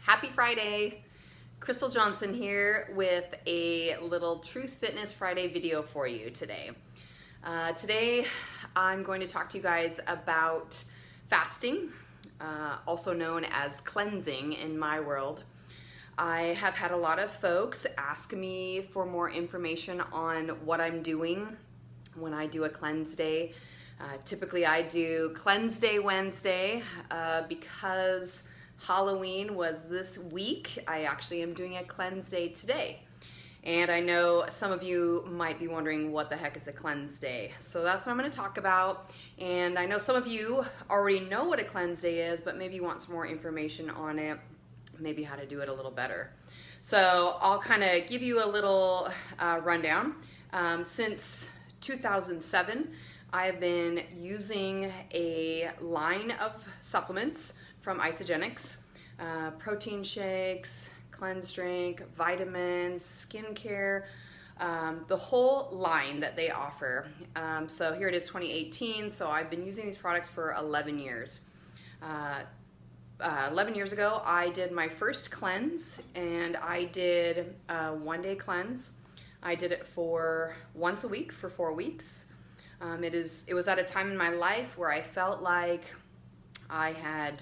Happy Friday! Crystal Johnson here with a little Truth Fitness Friday video for you today. Today I'm going to talk to you guys about fasting, also known as cleansing in my world. I have had a lot of folks ask me for more information on what I'm doing when I do a cleanse day. Typically I do Cleanse Day Wednesday because Halloween was this week. I actually am doing a cleanse day today. And I know some of you might be wondering what the heck is a cleanse day. So that's what I'm going to talk about. And I know some of you already know what a cleanse day is, but maybe want some more information on it, maybe how to do it a little better. So I'll kind of give you a little rundown. Since 2007, I've been using a line of supplements from Isagenix, protein shakes, cleanse drink, vitamins, skincare, the whole line that they offer. So here it is 2018, so I've been using these products for 11 years. 11 years ago, I did my first cleanse, and I did a one-day cleanse. I did it for once a week for 4 weeks. It was at a time in my life where I felt like I had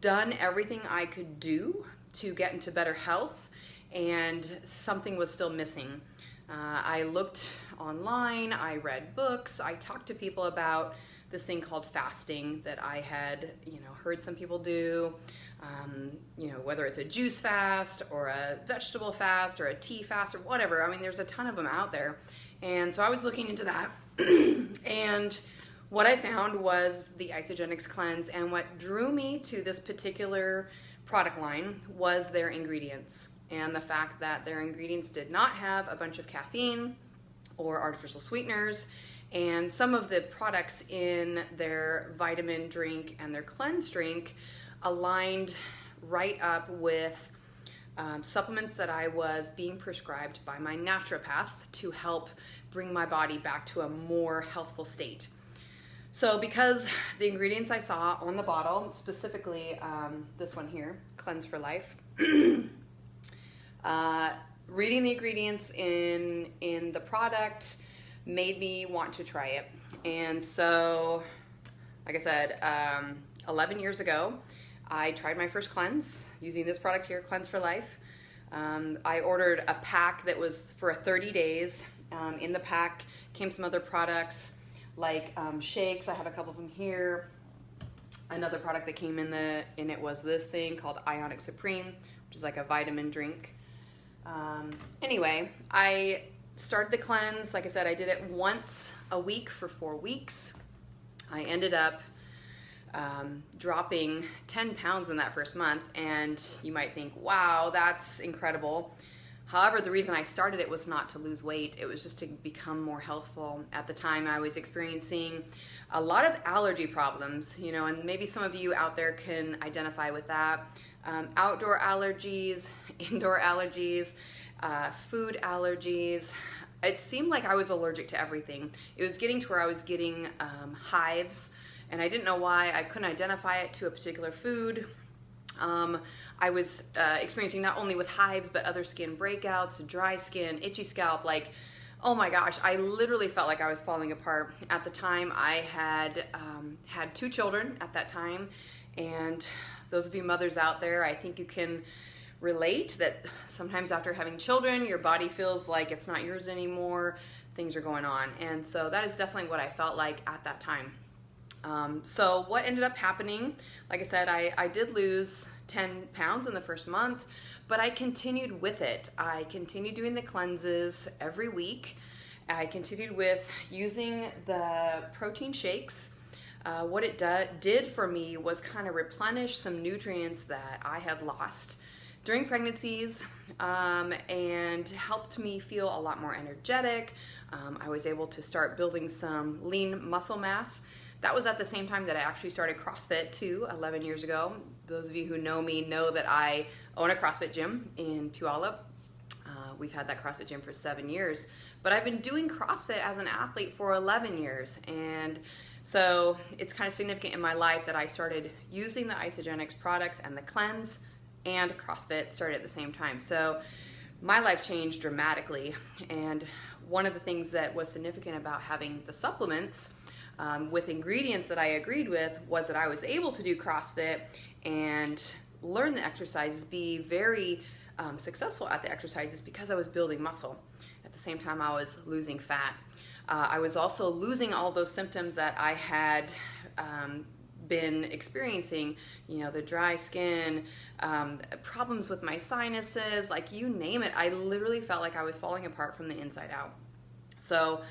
done everything I could do to get into better health, and something was still missing. I looked online, I read books, I talked to people about this thing called fasting that I had, heard some people do. Whether it's a juice fast or a vegetable fast or a tea fast or whatever. I mean, there's a ton of them out there. And so I was looking into that, and what I found was the Isagenix cleanse, and what drew me to this particular product line was their ingredients, and the fact that their ingredients did not have a bunch of caffeine or artificial sweeteners, and some of the products in their vitamin drink and their cleanse drink aligned right up with supplements that I was being prescribed by my naturopath to help bring my body back to a more healthful state. So because the ingredients I saw on the bottle, specifically this one here, Cleanse for Life, reading the ingredients in the product made me want to try it. And so, like I said, 11 years ago, I tried my first cleanse using this product here, Cleanse for Life. I ordered a pack that was for 30 days. In the pack came some other products like shakes. I have a couple of them here. Another product that came in it was this thing called Ionic Supreme, which is like a vitamin drink. Anyway, I started the cleanse. Like I said, I did it once a week for 4 weeks. I ended up dropping 10 pounds in that first month, and you might think, wow, that's incredible. However, the reason I started it was not to lose weight. It was just to become more healthful. At the time, I was experiencing a lot of allergy problems, and maybe some of you out there can identify with that. Outdoor allergies, indoor allergies, food allergies. It seemed like I was allergic to everything. It was getting to where I was getting hives, and I didn't know why. I couldn't identify it to a particular food. I was experiencing not only with hives, but other skin breakouts, dry skin, itchy scalp. Like, oh my gosh, I literally felt like I was falling apart. At the time, I had had 2 children at that time, and those of you mothers out there, I think you can relate that sometimes after having children, your body feels like it's not yours anymore, things are going on. And so that is definitely what I felt like at that time. So what ended up happening, like I said, I did lose 10 pounds in the first month, but I continued with it. I continued doing the cleanses every week. I continued with using the protein shakes. What it did for me was kind of replenish some nutrients that I had lost during pregnancies, and helped me feel a lot more energetic. I was able to start building some lean muscle mass. That was at the same time that I actually started CrossFit too, 11 years ago. Those of you who know me know that I own a CrossFit gym in Puyallup. We've had that CrossFit gym for 7 years, but I've been doing CrossFit as an athlete for 11 years, and So it's kind of significant in my life that I started using the Isagenix products, and the cleanse and CrossFit started at the same time. So my life changed dramatically, and one of the things that was significant about having the supplements with ingredients that I agreed with was that I was able to do CrossFit and learn the exercises, be very successful at the exercises because I was building muscle. At the same time, I was losing fat. I was also losing all those symptoms that I had been experiencing, you know, the dry skin, problems with my sinuses, like you name it. I literally felt like I was falling apart from the inside out. So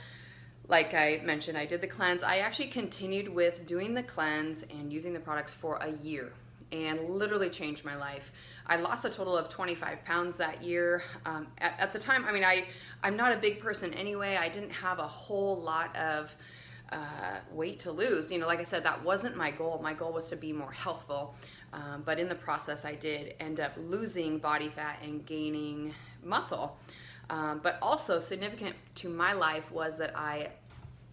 like I mentioned, I did the cleanse. I actually continued with doing the cleanse and using the products for a year, and literally changed my life. I lost a total of 25 pounds that year. At the time, I mean, I'm not a big person anyway. I didn't have a whole lot of weight to lose. You know, like I said, that wasn't my goal. My goal was to be more healthful. But in the process, I did end up losing body fat and gaining muscle. But also significant to my life was that I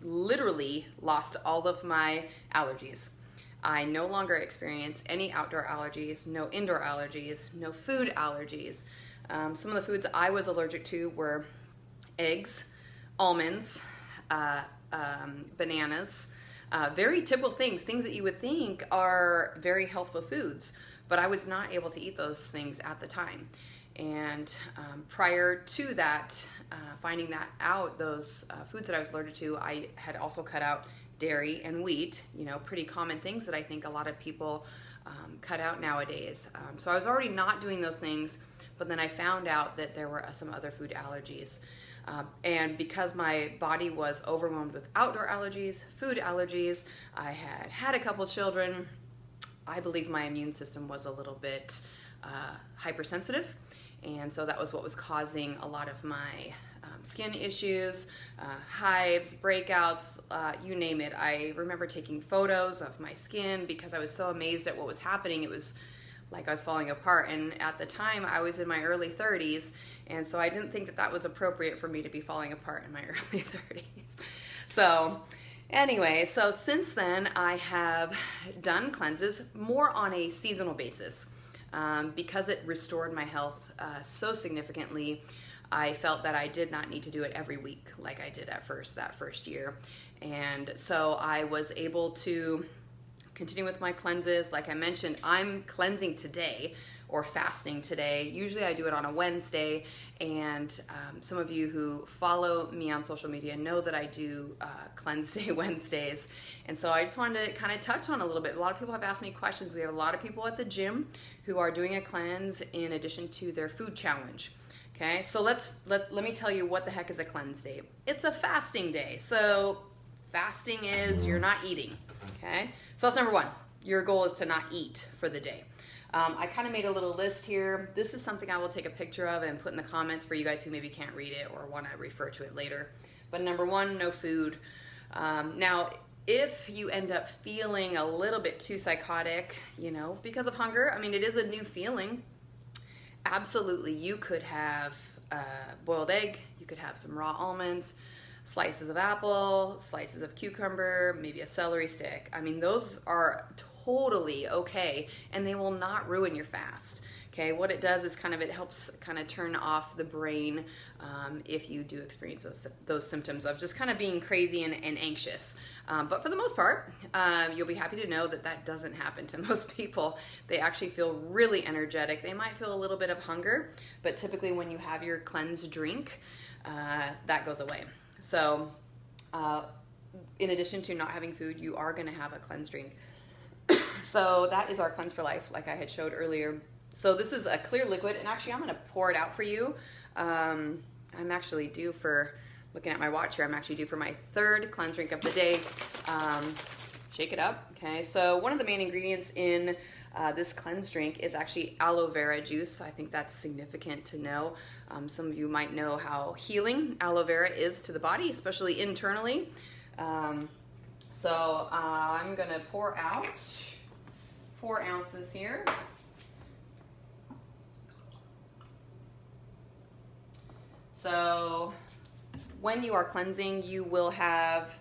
literally lost all of my allergies. I no longer experience any outdoor allergies, no indoor allergies, no food allergies. Some of the foods I was allergic to were eggs, almonds, bananas, very typical things that you would think are very healthful foods, but I was not able to eat those things at the time. And prior to that, finding that out, those foods that I was allergic to, I had also cut out dairy and wheat, you know, pretty common things that I think a lot of people cut out nowadays. So I was already not doing those things, but then I found out that there were some other food allergies. And because my body was overwhelmed with outdoor allergies, food allergies, I had had a couple children, I believe my immune system was a little bit hypersensitive. And so that was what was causing a lot of my skin issues, hives, breakouts, you name it. I remember taking photos of my skin because I was so amazed at what was happening. It was like I was falling apart. And at the time, I was in my early 30s, and so I didn't think that that was appropriate for me to be falling apart in my early 30s. So anyway, so since then, I have done cleanses more on a seasonal basis. Because it restored my health so significantly, I felt that I did not need to do it every week like I did at first, that first year. And so I was able to continue with my cleanses. Like I mentioned, I'm cleansing today or fasting today. Usually I do it on a Wednesday, and some of you who follow me on social media know that I do cleanse day Wednesdays. And so I just wanted to kind of touch on a little bit. A lot of people have asked me questions. We have a lot of people at the gym who are doing a cleanse in addition to their food challenge. Okay, so let me tell you what the heck is a cleanse day. It's a fasting day. So fasting is you're not eating. Okay, so that's number one. Your goal is to not eat for the day. I kind of made a little list here. This is something I will take a picture of and put in the comments for you guys who maybe can't read it or want to refer to it later. But number one, no food. Now, if you end up feeling a little bit too psychotic, you know, because of hunger, I mean, it is a new feeling. Absolutely, you could have boiled egg, you could have some raw almonds, slices of apple, slices of cucumber, maybe a celery stick. I mean, those are totally okay, and they will not ruin your fast. Okay, what it does is it helps kind of turn off the brain if you do experience those symptoms of just kind of being crazy and anxious. But for the most part, you'll be happy to know that that doesn't happen to most people. They actually feel really energetic. They might feel a little bit of hunger, but typically when you have your cleanse drink, that goes away. So in addition to not having food, you are going to have a cleanse drink. So that is our Cleanse for Life, like I had showed earlier. So this is a clear liquid, and actually I'm going to pour it out for you. I'm actually due for, looking at my watch here, I'm actually due for my third cleanse drink of the day. Shake it up, okay? So one of the main ingredients in this cleanse drink is actually aloe vera juice. I think that's significant to know. Some of you might know how healing aloe vera is to the body, especially internally. So I'm going to pour out 4 ounces here. So when you are cleansing, you will have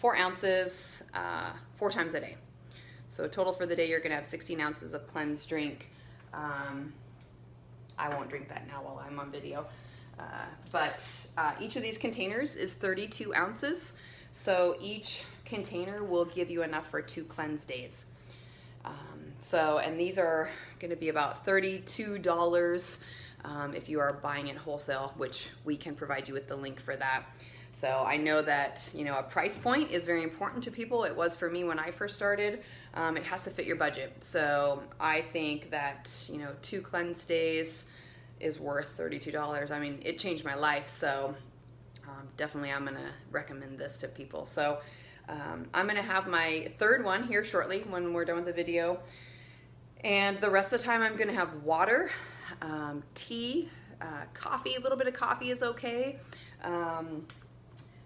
4 ounces 4 times a day. So total for the day, you're gonna have 16 ounces of cleanse drink. I won't drink that now while I'm on video. But each of these containers is 32 ounces. So each container will give you enough for 2 cleanse days. And these are gonna be about $32 if you are buying it wholesale, which we can provide you with the link for that. So I know that, you know, a price point is very important to people. It was for me when I first started. It has to fit your budget. So I think that, you know, 2 cleanse days is worth $32. I mean, it changed my life. So definitely I'm going to recommend this to people. So I'm going to have my 3rd one here shortly when we're done with the video. And the rest of the time I'm going to have water, tea, coffee. A little bit of coffee is okay.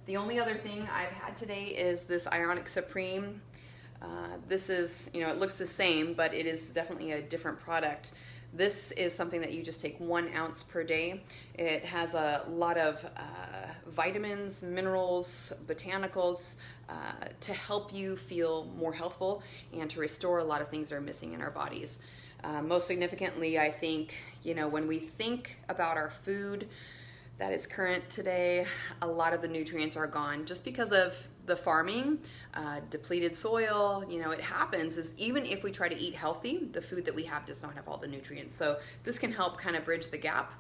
The only other thing I've had today is this Isagenix Supreme. This is, you know, it looks the same, but it is definitely a different product. This is something that you just take 1 ounce per day. It has a lot of vitamins, minerals, botanicals to help you feel more healthful and to restore a lot of things that are missing in our bodies. Most significantly, I think, you know, when we think about our food that is current today, a lot of the nutrients are gone just because of the farming, depleted soil. You know, it happens is even if we try to eat healthy, the food that we have does not have all the nutrients. So this can help kind of bridge the gap.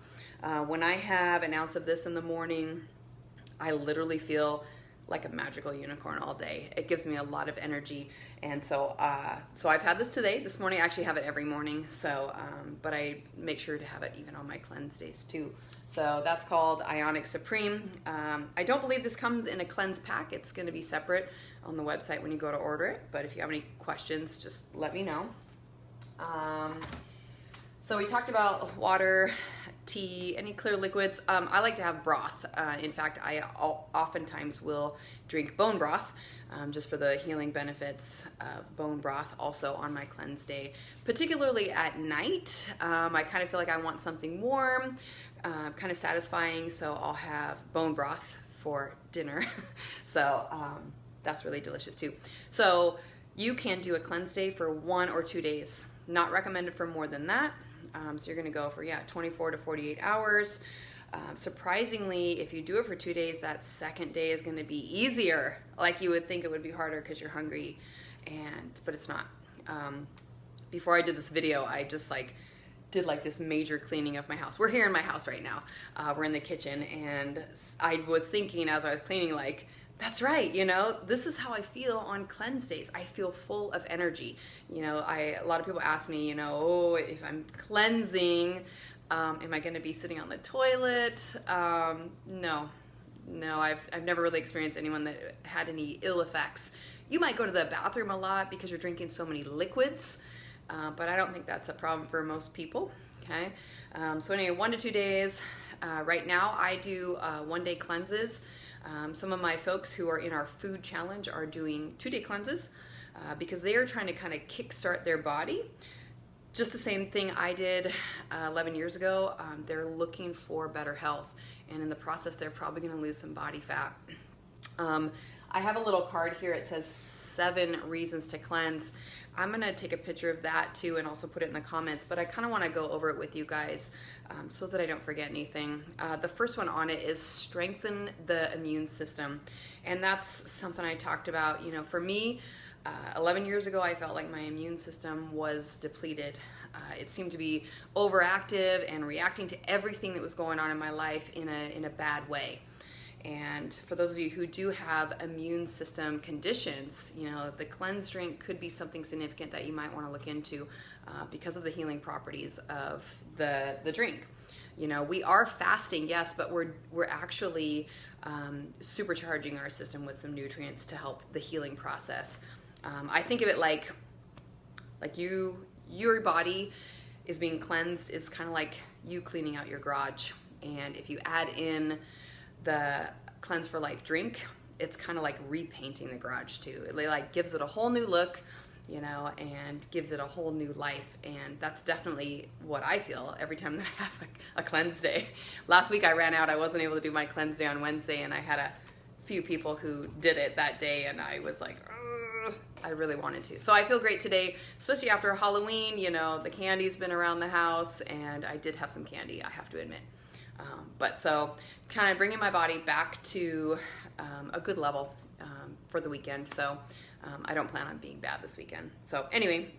When I have an ounce of this in the morning, I literally feel like a magical unicorn all day. It gives me a lot of energy. And so I've had this today. This morning I actually have it every morning. So, but I make sure to have it even on my cleanse days too. So that's called Isagenix Supreme. I don't believe this comes in a cleanse pack. It's gonna be separate on the website when you go to order it. But if you have any questions, just let me know. So we talked about water, tea, any clear liquids. I like to have broth. In fact, I oftentimes will drink bone broth just for the healing benefits of bone broth also on my cleanse day. Particularly at night, I kind of feel like I want something warm, kind of satisfying, so I'll have bone broth for dinner. So that's really delicious too. So you can do a cleanse day for 1 or 2 days. Not recommended for more than that. So you're gonna go for, 24 to 48 hours. Surprisingly, if you do it for 2 days, that second day is gonna be easier. Like you would think it would be harder because you're hungry, but it's not. Before I did this video, I just did this major cleaning of my house. We're here in my house right now. We're in the kitchen, and I was thinking as I was cleaning, that's right, you know, this is how I feel on cleanse days. I feel full of energy. You know, a lot of people ask me, you know, oh, if I'm cleansing, am I gonna be sitting on the toilet? No, I've never really experienced anyone that had any ill effects. You might go to the bathroom a lot because you're drinking so many liquids, but I don't think that's a problem for most people, okay? So anyway, 1 to 2 days. Right now I do 1-day cleanses. Some of my folks who are in our food challenge are doing 2-day cleanses because they are trying to kind of kickstart their body. Just the same thing I did 11 years ago. They're looking for better health, and in the process they're probably going to lose some body fat. I have a little card here. It says 7 reasons to cleanse. I'm going to take a picture of that too and also put it in the comments, but I kind of want to go over it with you guys so that I don't forget anything. The first one on it is strengthen the immune system, and that's something I talked about. You know, for me, 11 years ago, I felt like my immune system was depleted. It seemed to be overactive and reacting to everything that was going on in my life in a bad way. And for those of you who do have immune system conditions, you know, the cleanse drink could be something significant that you might want to look into because of the healing properties of the drink. You know, we are fasting, yes, but we're actually supercharging our system with some nutrients to help the healing process. I think of it like your body is being cleansed is kind of like you cleaning out your garage. And if you add in the Cleanse for Life drink, it's kind of like repainting the garage too. It gives it a whole new look, you know, and gives it a whole new life. And that's definitely what I feel every time that I have a cleanse day. Last week I ran out. I wasn't able to do my cleanse day on Wednesday, and I had a few people who did it that day, and I was like, "Ugh," I really wanted to. So I feel great today, especially after Halloween. You know, the candy's been around the house, and I did have some candy, I have to admit. But so kind of bringing my body back to a good level for the weekend. So I don't plan on being bad this weekend. So anyway,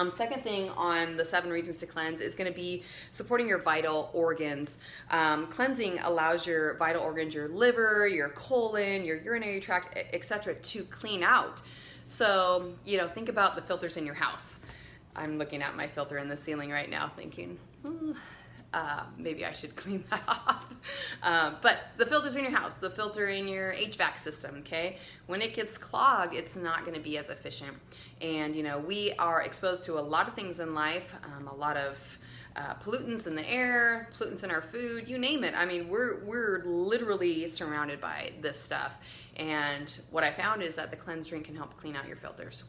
second thing on the 7 reasons to cleanse is going to be supporting your vital organs. Cleansing allows your vital organs, your liver, your colon, your urinary tract, etc., to clean out. So, you know, think about the filters in your house. I'm looking at my filter in the ceiling right now thinking, maybe I should clean that off. But the filters in your house, the filter in your HVAC system, okay? When it gets clogged, it's not gonna be as efficient. And you know, we are exposed to a lot of things in life, a lot of pollutants in the air, pollutants in our food, you name it. I mean, we're literally surrounded by this stuff. And what I found is that the cleanse drink can help clean out your filters.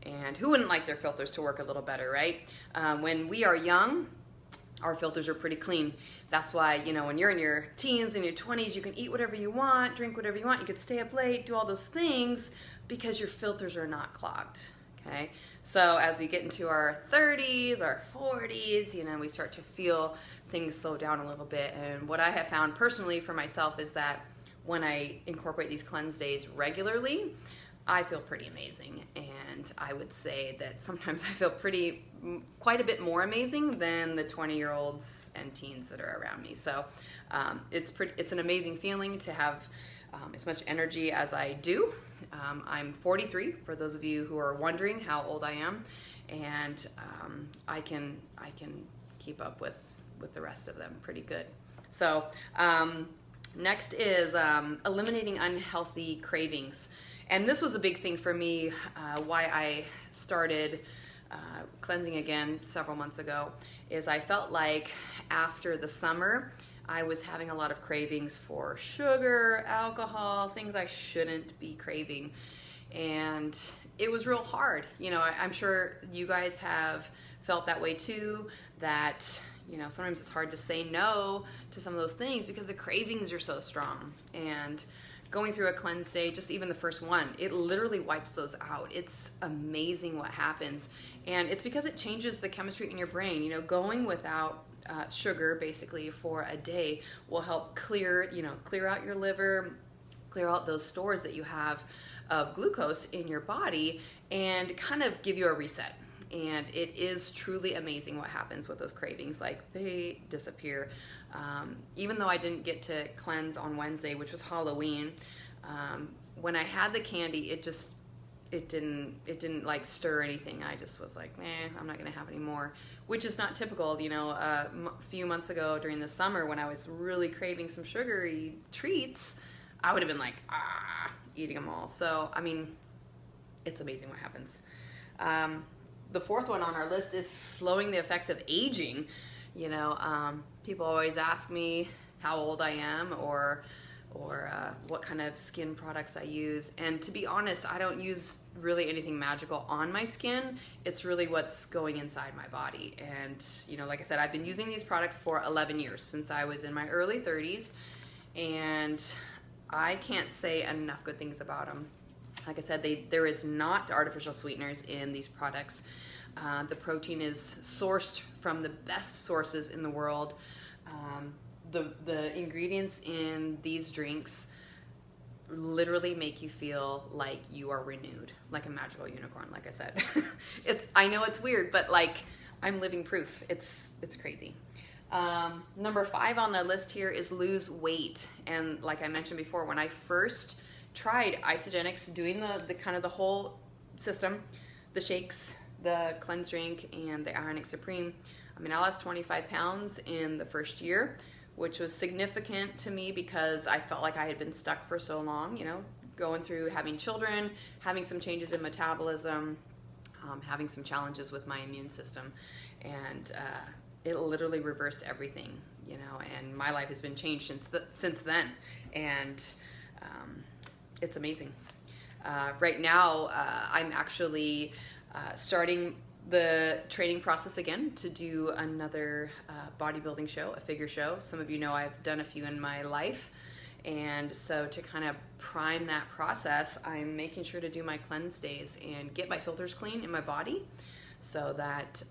And who wouldn't like their filters to work a little better, right? When we are young, our filters are pretty clean. That's why, you know, when you're in your teens and your 20s, you can eat whatever you want, drink whatever you want, you could stay up late, do all those things because your filters are not clogged, okay? So as we get into our 30s, our 40s, you know, we start to feel things slow down a little bit. And what I have found personally for myself is that when I incorporate these cleanse days regularly, I feel pretty amazing. And I would say that sometimes I feel quite a bit more amazing than the 20-year-olds and teens that are around me. So it's an amazing feeling to have as much energy as I do. I'm 43, for those of you who are wondering how old I am, and I can keep up with the rest of them pretty good. So next is eliminating unhealthy cravings. And this was a big thing for me, why I started cleansing again several months ago, is I felt like after the summer, I was having a lot of cravings for sugar, alcohol, things I shouldn't be craving. And it was real hard. You know, I'm sure you guys have felt that way too, that, you know, sometimes it's hard to say no to some of those things because the cravings are so strong. And going through a cleanse day, just even the first one, it literally wipes those out. It's amazing what happens. And it's because it changes the chemistry in your brain. You know, going without sugar basically for a day will help clear out your liver, clear out those stores that you have of glucose in your body, and kind of give you a reset. And it is truly amazing what happens with those cravings. Like, they disappear. Even though I didn't get to cleanse on Wednesday, which was Halloween, when I had the candy, it didn't like stir anything. I just was like, I'm not gonna have any more, which is not typical. You know, a few months ago during the summer when I was really craving some sugary treats, I would have been like, eating them all. So, I mean, it's amazing what happens. The fourth one on our list is slowing the effects of aging. You know, people always ask me how old I am or what kind of skin products I use. And to be honest, I don't use really anything magical on my skin. It's really what's going inside my body. And, you know, like I said, I've been using these products for 11 years, since I was in my early 30s. And I can't say enough good things about them. Like I said, there is not artificial sweeteners in these products. The protein is sourced from the best sources in the world. The ingredients in these drinks literally make you feel like you are renewed, like a magical unicorn, like I said. I know it's weird, but like, I'm living proof. It's crazy. Number 5 on the list here is lose weight. And like I mentioned before, when I first tried Isagenix, doing the kind of the whole system, the shakes, the cleanse drink, and the Isagenix Supreme, I mean, I lost 25 pounds in the first year, which was significant to me because I felt like I had been stuck for so long, you know, going through having children, having some changes in metabolism, having some challenges with my immune system. And it literally reversed everything, you know, and my life has been changed since then. And it's amazing. Right now, I'm actually starting the training process again to do another bodybuilding show, a figure show. Some of you know I've done a few in my life, And so to kind of prime that process, I'm making sure to do my cleanse days and get my filters clean in my body so that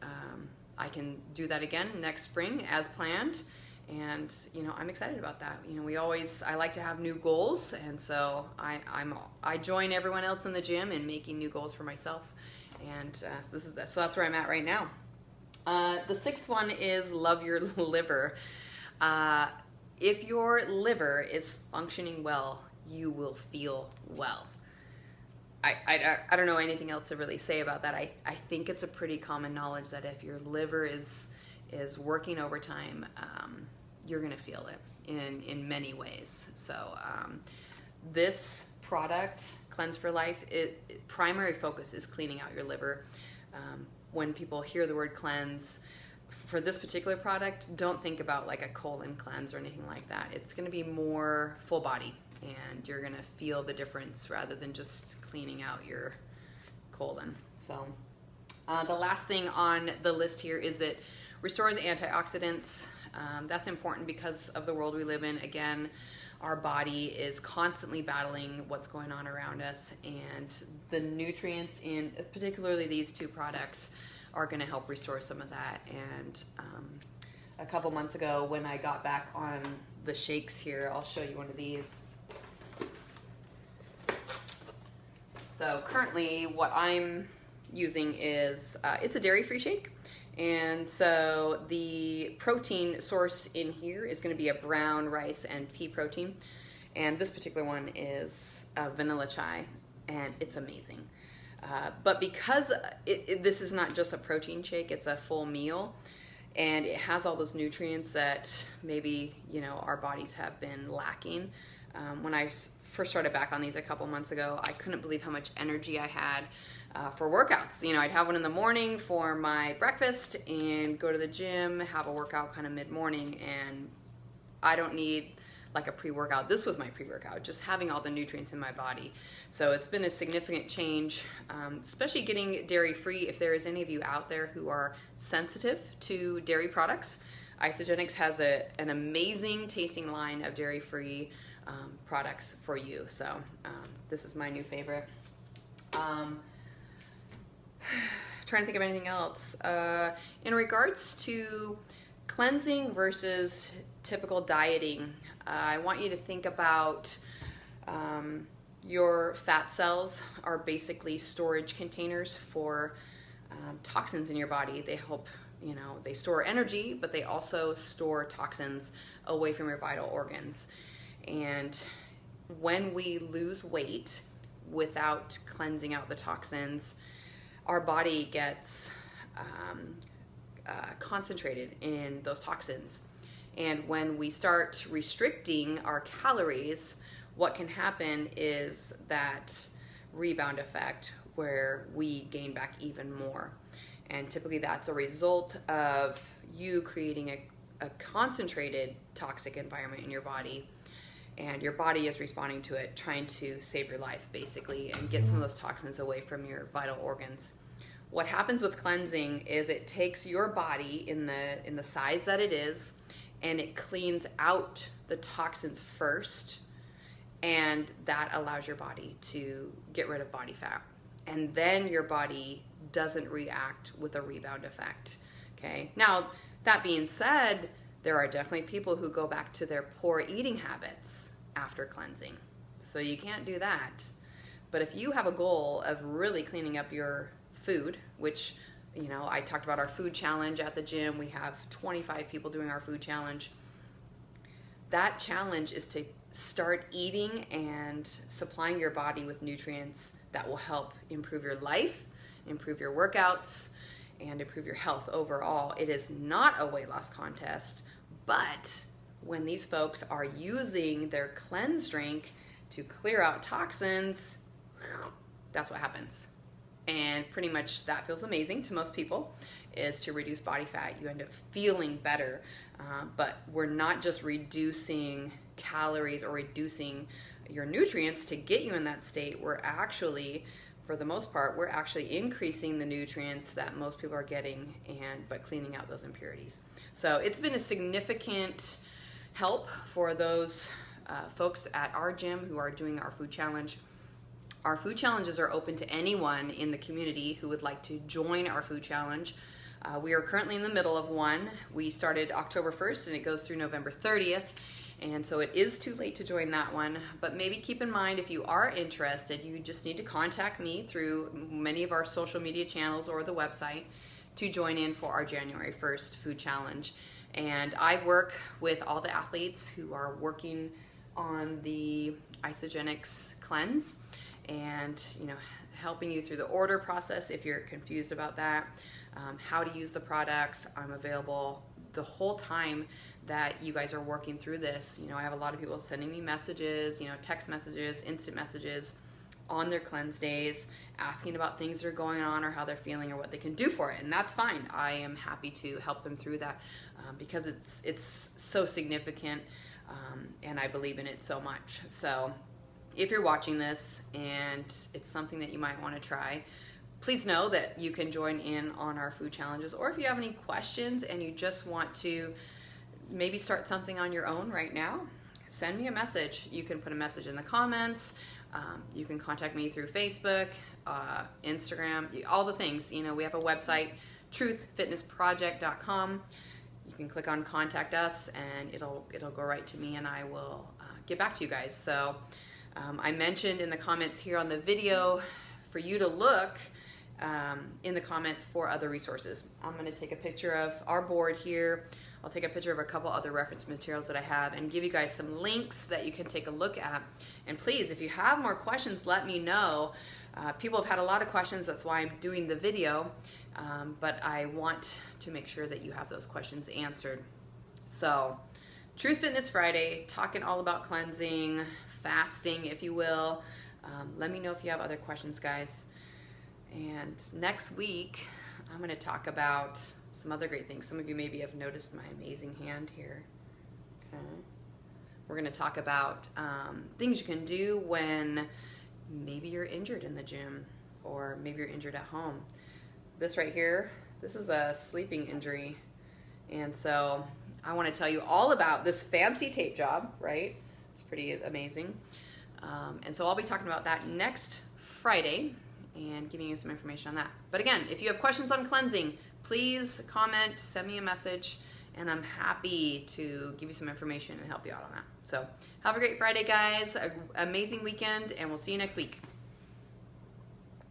I can do that again next spring as planned. And, I'm excited about that. I like to have new goals. And so I join everyone else in the gym in making new goals for myself. And so that's where I'm at right now. The sixth one is love your liver. If your liver is functioning well, you will feel well. I don't know anything else to really say about that. I think it's a pretty common knowledge that if your liver is working overtime, you're going to feel it in many ways. So this product, Cleanse for Life, primary focus is cleaning out your liver. When people hear the word cleanse, for this particular product, don't think about like a colon cleanse or anything like that. It's going to be more full body, and you're going to feel the difference rather than just cleaning out your colon. So the last thing on the list here is it restores antioxidants. That's important because of the world we live in. Again, our body is constantly battling what's going on around us, and the nutrients in particularly these two products are going to help restore some of that. And a couple months ago when I got back on the shakes here, I'll show you one of these. So currently what I'm using is, it's a dairy-free shake. And so the protein source in here is going to be a brown rice and pea protein. And this particular one is vanilla chai, and it's amazing. But because this is not just a protein shake, it's a full meal, and it has all those nutrients that maybe, our bodies have been lacking. When I first started back on these a couple months ago, I couldn't believe how much energy I had for workouts. I'd have one in the morning for my breakfast and go to the gym, have a workout kind of mid-morning, and I don't need like a pre-workout. This was my pre-workout, just having all the nutrients in my body. So it's been a significant change, especially getting dairy-free. If there is any of you out there who are sensitive to dairy products, Isagenix has an amazing tasting line of dairy-free products for you. So this is my new favorite. Trying to think of anything else. In regards to cleansing versus typical dieting, I want you to think about your fat cells are basically storage containers for toxins in your body. They help, they store energy, but they also store toxins away from your vital organs. And when we lose weight without cleansing out the toxins, our body gets concentrated in those toxins. And when we start restricting our calories, what can happen is that rebound effect where we gain back even more. And typically that's a result of you creating a concentrated toxic environment in your body, and your body is responding to it, trying to save your life basically and get some of those toxins away from your vital organs. What happens with cleansing is it takes your body in the size that it is, and it cleans out the toxins first, and that allows your body to get rid of body fat. And then your body doesn't react with a rebound effect. Okay. Now, that being said, there are definitely people who go back to their poor eating habits after cleansing. So you can't do that. But if you have a goal of really cleaning up your food, which, I talked about our food challenge at the gym. We have 25 people doing our food challenge. That challenge is to start eating and supplying your body with nutrients that will help improve your life, improve your workouts, and improve your health overall. It is not a weight loss contest, but when these folks are using their cleanse drink to clear out toxins, that's what happens. And pretty much that feels amazing to most people, is to reduce body fat. You end up feeling better, but we're not just reducing calories or reducing your nutrients to get you in that state. We're actually, for the most part, we're actually increasing the nutrients that most people are getting, but cleaning out those impurities. So it's been a significant help for those folks at our gym who are doing our food challenge. Our food challenges are open to anyone in the community who would like to join our food challenge. We are currently in the middle of one. We started October 1st and it goes through November 30th. And so it is too late to join that one, but maybe keep in mind if you are interested, you just need to contact me through many of our social media channels or the website to join in for our January 1st food challenge. And I work with all the athletes who are working on the Isagenix cleanse and, helping you through the order process if you're confused about that, how to use the products. I'm available the whole time that you guys are working through this. I have a lot of people sending me messages, text messages, instant messages on their cleanse days, asking about things that are going on or how they're feeling or what they can do for it. And that's fine. I am happy to help them through that because it's so significant and I believe in it so much. So if you're watching this and it's something that you might want to try, please know that you can join in on our food challenges. Or if you have any questions and you just want to maybe start something on your own right now, send me a message. You can put a message in the comments. You can contact me through Facebook, Instagram, all the things. We have a website, truthfitnessproject.com. You can click on contact us and it'll go right to me and I will get back to you guys. So I mentioned in the comments here on the video for you to look in the comments for other resources. I'm going to take a picture of our board here. I'll take a picture of a couple other reference materials that I have and give you guys some links that you can take a look at. And please, if you have more questions, let me know. People have had a lot of questions, that's why I'm doing the video, but I want to make sure that you have those questions answered. So, Truth Fitness Friday, talking all about cleansing, fasting, if you will. Let me know if you have other questions, guys. And next week, I'm going to talk about some other great things. Some of you maybe have noticed my amazing hand here. Okay. We're going to talk about things you can do when maybe you're injured in the gym or maybe you're injured at home. This right here, this is a sleeping injury. And so I want to tell you all about this fancy tape job, right? It's pretty amazing. And so I'll be talking about that next Friday and giving you some information on that. But again, if you have questions on cleansing, please comment, send me a message, and I'm happy to give you some information and help you out on that. So have a great Friday, guys, an amazing weekend, and we'll see you next week.